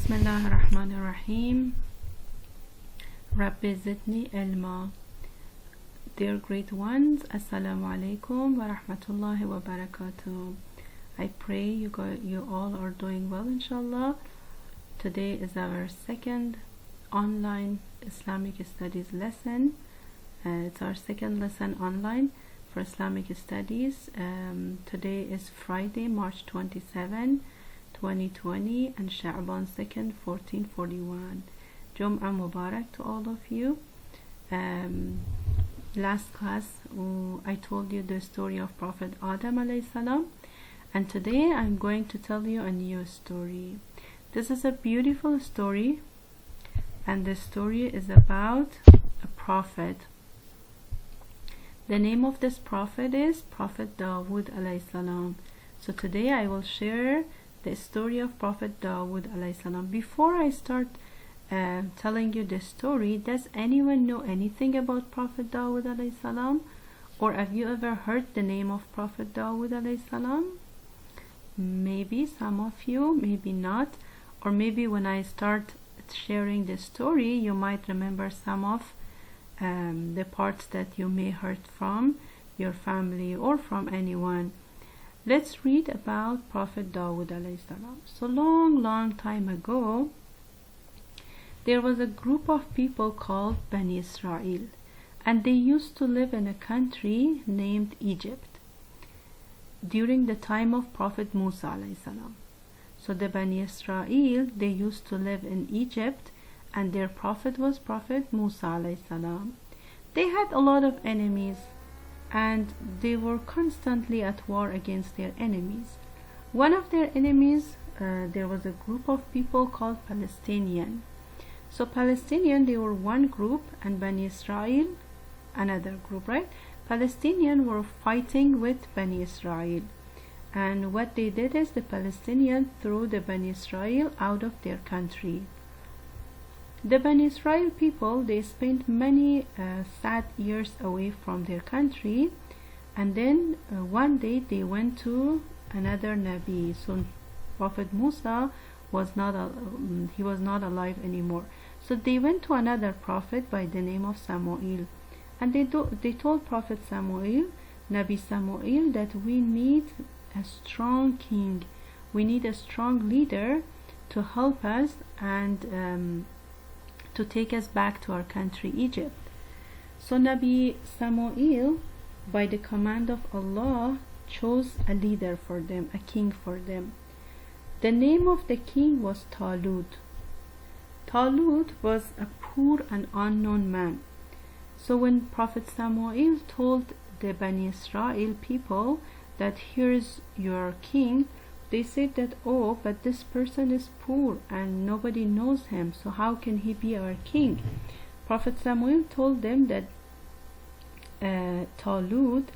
الله الرحمن الرحيم. رب زدني علما. Dear grade ones, Assalamu alaikum wa rahmatullahi wa barakatuh. I pray you all are doing well, inshallah. Today is our second online Islamic studies lesson. It's our second lesson online for Islamic studies. Today is Friday, March 27, 2020, and Sha'ban 2nd, 1441. Jum'ah Mubarak to all of you. Last class I told you the story of Prophet Adam alayhi salam, and today I'm going to tell you a new story. This is a beautiful story, and the story is about a prophet. The name of this prophet is Prophet Dawood alayhi salam. So today I will share the story of Prophet Dawood alayhi salam. Before I start telling you the story, does anyone know anything about Prophet Dawood alayhi salam? Or have you ever heard the name of Prophet Dawood alayhi salam? Maybe some of you, maybe not. Or maybe when I start sharing the story, you might remember some of the parts that you may heard from your family or from anyone. Let's read about Prophet Dawood alayhi salam. So long time ago, there was a group of people called Bani Israel, and they used to live in a country named Egypt during the time of Prophet Musa alayhi salam. So the Bani Israel, they used to live in Egypt, and their prophet was Prophet Musa alayhi salam. They had a lot of enemies, and they were constantly at war against their enemies. One of their enemies, there was a group of people called Palestinian. So Palestinian, they were one group, and Bani Israel another group, right? Palestinian were fighting with Bani Israel, and what they did is the Palestinian threw the Bani Israel out of their country. The Bani Israel people, they spent many sad years away from their country, and then one day they went to another Nabi. So Prophet Musa was not alive anymore. So they went to another prophet by the name of Samuel, and they told Prophet Samuel, Nabi Samuel, that we need a strong king, we need a strong leader to help us and to take us back to our country Egypt. So Nabi Samuel, by the command of Allah, chose a leader for them, a king for them. The name of the king was Talut. Talut was a poor and unknown man. So when Prophet Samuel told the Bani Israel people that here's your king, they said that, oh, but this person is poor and nobody knows him, so how can he be our king? Prophet Samuel told them that Talut,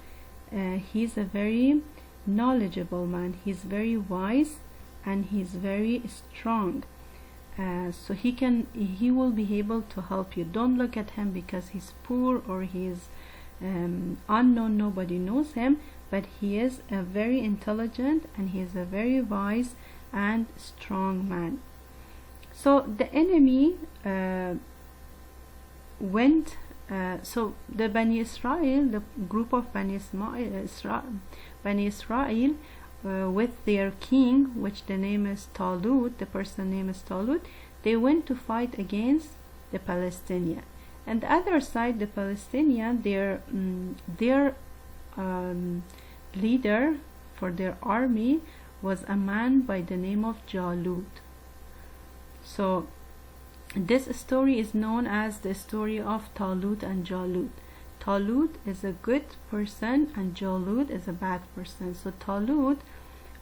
he's a very knowledgeable man, he's very wise, and he's very strong. So he will be able to help you. Don't look at him because he's poor or he's unknown, nobody knows him, but he is a very intelligent and he is a very wise and strong man. So the enemy went, so the Bani Israel, the group of Bani Israel, with their king, which the name is Talut, the person name is Talut, they went to fight against the Palestinian. And the other side, the Palestinian, their leader for their army was a man by the name of Jalut. So this story is known as the story of Talut and Jalut. Talut is a good person and Jalut is a bad person. So Talut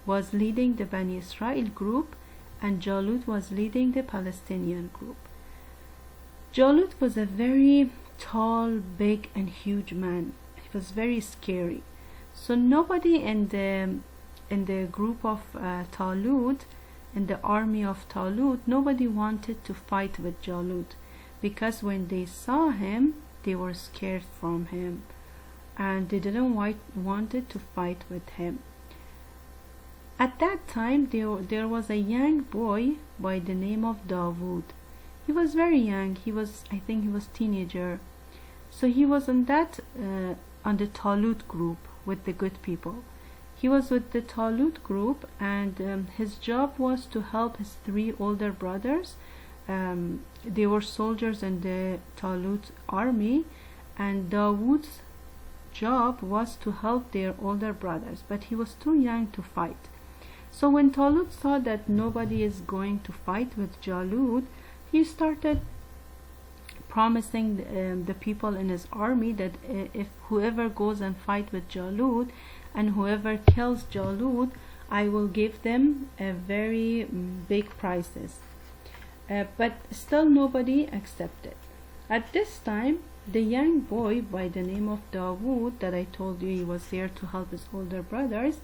was leading the Bani Israel group, and Jalut was leading the Palestinian group. Jalut was a very tall, big and huge man. He was very scary. So nobody in the group of Talut, in the army of Talut, nobody wanted to fight with Jalut, because when they saw him, they were scared from him, and they didn't wanted to fight with him. At that time there was a young boy by the name of Dawood. He was very young. I think he was teenager. So he was on the Talut group with the good people. He was with the Talut group, and his job was to help his 3 older brothers. They were soldiers in the Talut army, and Dawood's job was to help their older brothers, but he was too young to fight. So when Talut saw that nobody is going to fight with Jalut, he started promising the people in his army that if whoever goes and fight with Jalut and whoever kills Jalut, I will give them a very big prizes. But still nobody accepted. At this time, the young boy by the name of Dawood, that I told you he was there to help his older brothers,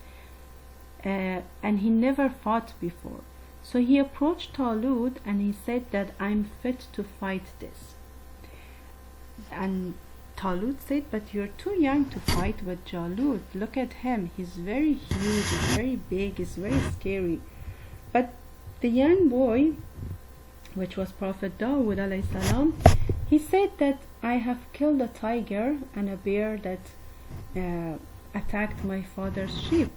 and he never fought before. So he approached Talut and he said that I'm fit to fight this. And Talut said, but you're too young to fight with Jalut. Look at him. He's very huge, he's very big, he's very scary. But the young boy, which was Prophet Dawood alayhi salam, he said that I have killed a tiger and a bear that attacked my father's sheep.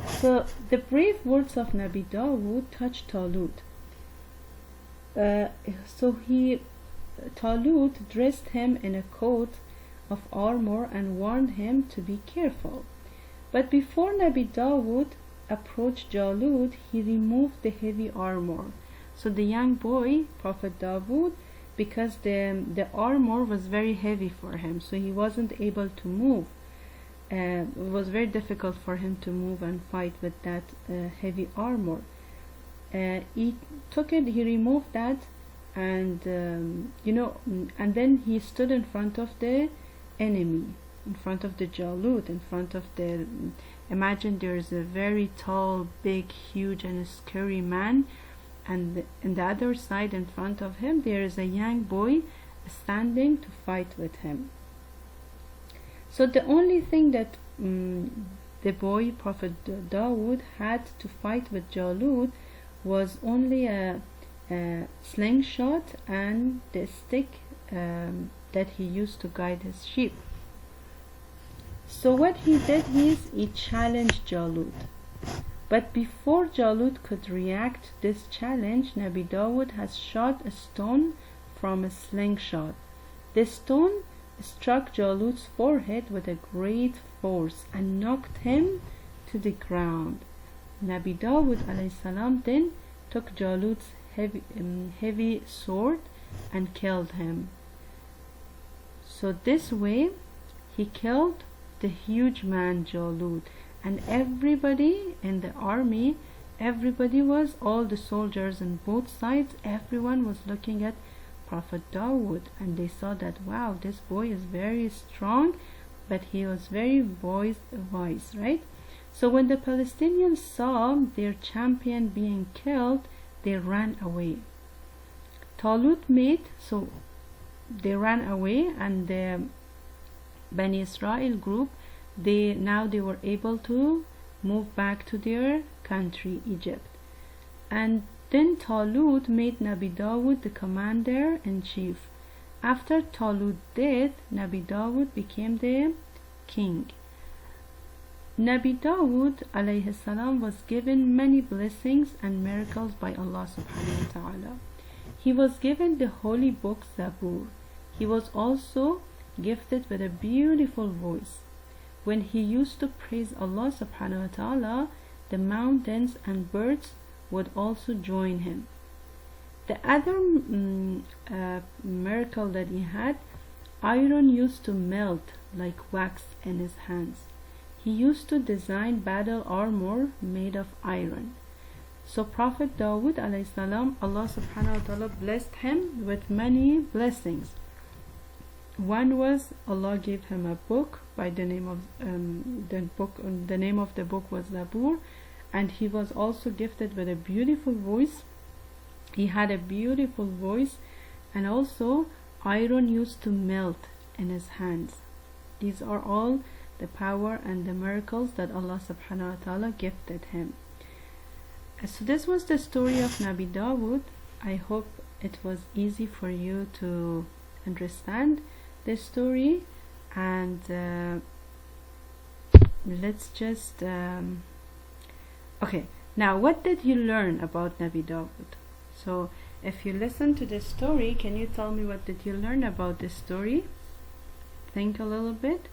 So the brave words of Nabi Dawood touched Talut. So Talut dressed him in a coat of armor and warned him to be careful. But before Nabi Dawood approached Jalut, he removed the heavy armor. So the young boy, Prophet Dawood, because the armor was very heavy for him, so he wasn't able to move. It was very difficult for him to move and fight with that heavy armor. He took it, he removed that, and and then he stood in front of the enemy, in front of the Jalut, in front of the. Imagine there's a very tall, big, huge, and scary man, and on the other side, in front of him, there is a young boy standing to fight with him. So the only thing that the boy, Prophet Dawood, had to fight with Jalut was only a slingshot and the stick that he used to guide his sheep. So what he did is he challenged Jalut. But before Jalut could react to this challenge, Nabi Dawood has shot a stone from a slingshot. The stone struck Jalut's forehead with a great force and knocked him to the ground. Nabi Dawood alayhi salam then took Jalut's heavy sword and killed him. So this way he killed the huge man Jalut, and everybody in the army, all the soldiers on both sides, everyone was looking at Prophet Dawood, and they saw that, wow, this boy is very strong, but he was very wise, right? So when the Palestinians saw their champion being killed, they ran away. So they ran away, and the Bani Israel group, they were able to move back to their country, Egypt. And then Talut made Nabi Dawood the commander-in-chief. After Talut's death, Nabi Dawood became the king. Nabi Dawood alayhi salam was given many blessings and miracles by Allah subhanahu wa ta'ala. He was given the holy book Zabur. He was also gifted with a beautiful voice. When he used to praise Allah subhanahu wa ta'ala, the mountains and birds would also join him. The other miracle that he had, iron used to melt like wax in his hands. He used to design battle armor made of iron. So Prophet Dawood alayhi salam, Allah subhanahu wa ta'ala blessed him with many blessings. One was Allah gave him a book by the name of the name of the book was Zabur, and he was also gifted with a beautiful voice. He had a beautiful voice, and also iron used to melt in his hands. These are all the power and the miracles that Allah subhanahu wa ta'ala gifted him. So this was the story of Nabi Dawood. I hope it was easy for you to understand this story, and let's just okay, now what did you learn about Nabi Dawood? So if you listen to this story, can you tell me what did you learn about this story? Think a little bit,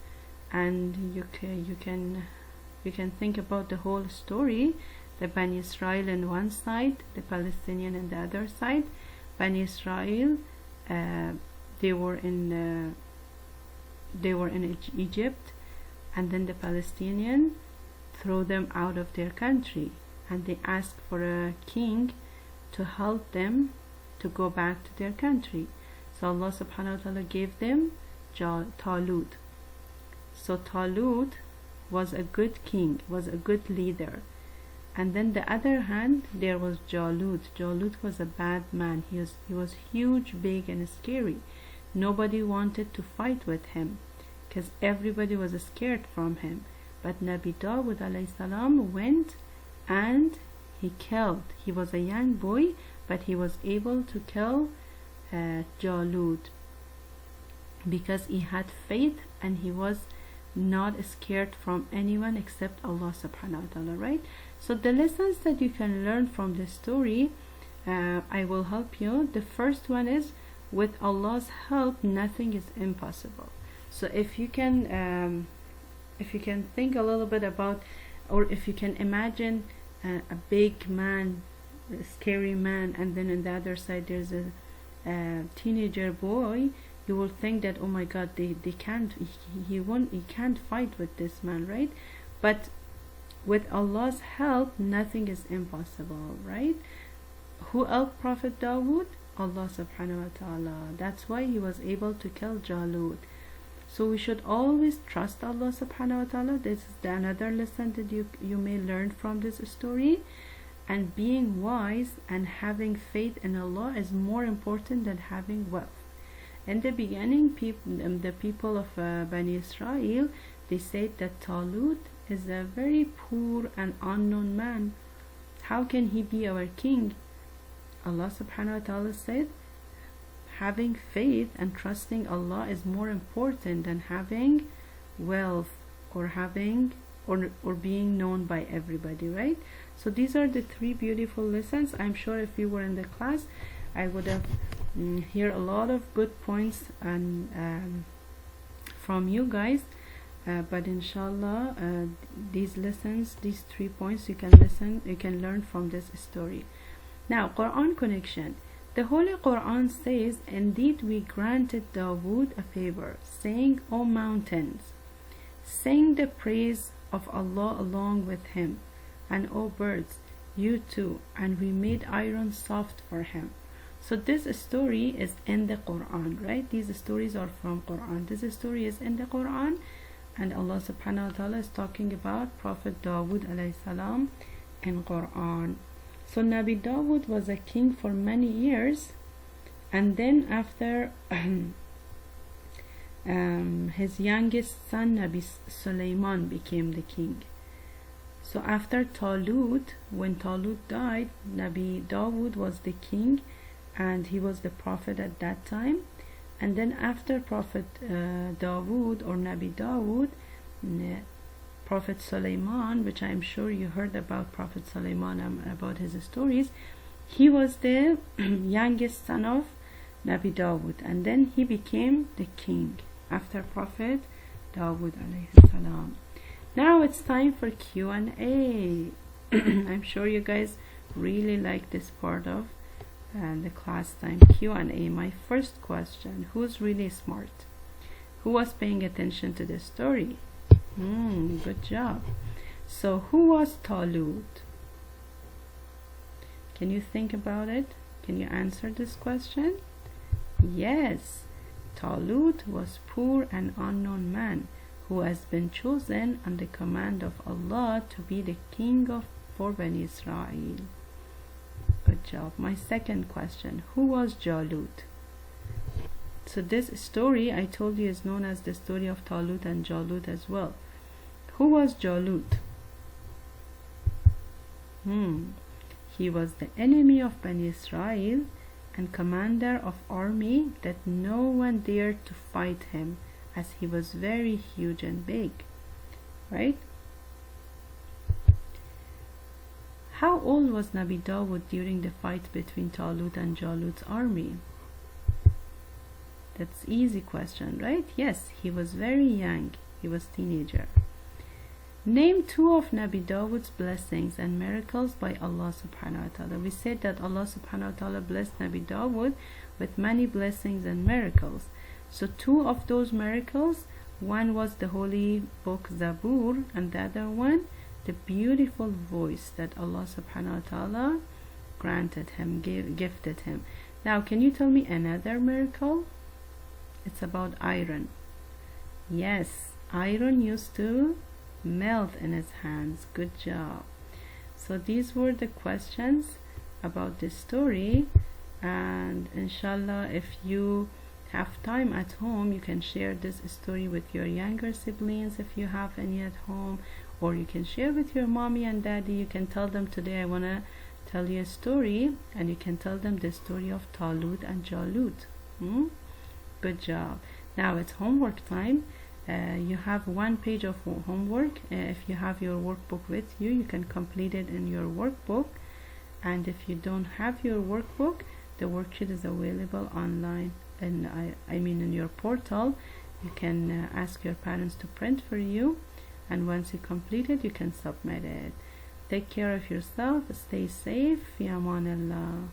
and you can think about the whole story. The Bani Israel on one side, the Palestinian on the other side. Bani Israel, they were in Egypt, and then the Palestinian threw them out of their country, and they asked for a king to help them to go back to their country. So Allah subhanahu wa ta'ala gave them Talut. So Talut was a good king, was a good leader. And then the other hand, there was Jalut. Jalut was a bad man. He was huge, big, and scary. Nobody wanted to fight with him because everybody was scared from him. But Nabi Dawood alayhi salam went and he killed. He was a young boy, but he was able to kill Jalut because he had faith and he was not scared from anyone except Allah subhanahu wa ta'ala, right? So the lessons that you can learn from this story, I will help you. The first one is, with Allah's help, nothing is impossible. So if you can think a little bit about, or if you can imagine a big man, a scary man, and then on the other side there's a teenager boy, you will think that, oh my God, he can't fight with this man, right? But with Allah's help, nothing is impossible, right? Who helped Prophet Dawood? Allah subhanahu wa ta'ala. That's why he was able to kill Jalut. So we should always trust Allah subhanahu wa ta'ala. This is another lesson that you may learn from this story. And being wise and having faith in Allah is more important than having wealth. In the beginning, the people of Bani Israel, they said that Talut is a very poor and unknown man. How can he be our king? Allah subhanahu wa ta'ala said, having faith and trusting Allah is more important than having wealth or having or being known by everybody, right? So these are the three beautiful lessons. I'm sure if you were in the class, I would have hear a lot of good points and from you guys, but inshallah these lessons, these 3 points, you can learn from this story. Now, Quran connection. The Holy Quran says, indeed we granted Dawood a favor, saying, O mountains, sing the praise of Allah along with him, and O birds, you too, and we made iron soft for him. So this story is in the Quran, right? These stories are from Quran. This story is in the Quran, and Allah subhanahu wa ta'ala is talking about Prophet Dawood alayhi salam in Quran. So Nabi Dawood was a king for many years, and then after his youngest son Nabi Sulaiman became the king. So after Talut, when Talut died, Nabi Dawood was the king, and he was the prophet at that time. And then after Prophet Dawood or Nabi Dawood, Prophet Sulaiman, which I'm sure you heard about Prophet Sulaiman, about his stories, he was the youngest son of Nabi Dawood, and then he became the king after Prophet Dawood alayhi salam. Now it's time for Q&A. I'm sure you guys really like this part of the class time. Q&A. My first question: who's really smart? Who was paying attention to the story? Good job. So who was Talut? Can you think about it? Can you answer this question? Yes, Talut was poor and unknown man who has been chosen on the command of Allah to be the king for Bani Israel. Good job. My second question: who was Jalut? So this story I told you is known as the story of Talut and Jalut as well. Who was Jalut? He was the enemy of Bani Israel and commander of army that no one dared to fight him, as he was very huge and big, right? How old was Nabi Dawud during the fight between Talut and Jalut's army? That's easy question, right? Yes, he was very young. He was teenager. Name two of Nabi Dawud's blessings and miracles by Allah subhanahu wa ta'ala. We said that Allah subhanahu wa ta'ala blessed Nabi Dawud with many blessings and miracles. So two of those miracles, one was the holy book Zabur, and the other one, the beautiful voice that Allah subhanahu wa ta'ala granted him, gifted him. Now, can you tell me another miracle? It's about iron. Yes, iron used to melt in his hands. Good job. So these were the questions about this story, and inshallah, if you have time at home, you can share this story with your younger siblings if you have any at home, or you can share with your mommy and daddy. You can tell them, today I want to tell you a story, and you can tell them the story of Talut and Jalut. Good job. Now it's homework time. You have one page of homework. If you have your workbook with you, you can complete it in your workbook, and if you don't have your workbook, the worksheet is available online, and I mean in your portal. You can ask your parents to print for you, and once you complete it, you can submit it. Take care of yourself, stay safe. Fi aman Allah.